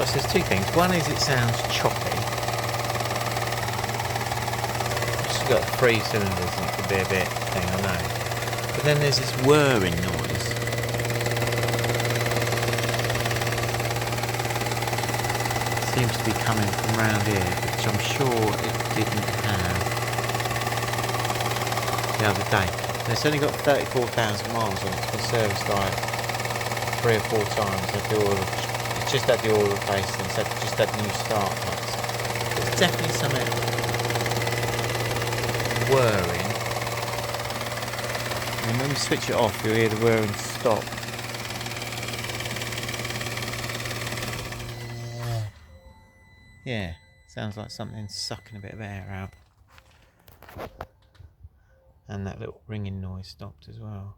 notice there's two things. One is it sounds choppy. It's got 3 cylinders and it could be a bit thing, I know. But then there's this whirring noise. It seems to be coming from round here, which I'm sure it didn't have the other day. And it's only got 34,000 miles on it. It's been serviced like 3 or 4 times. It's just had the oil replaced and it's just had new start lights. There's definitely something whirring. And when you switch it off, you'll hear the whirring stop. Yeah, sounds like something's sucking a bit of air out. And that little ringing noise stopped as well.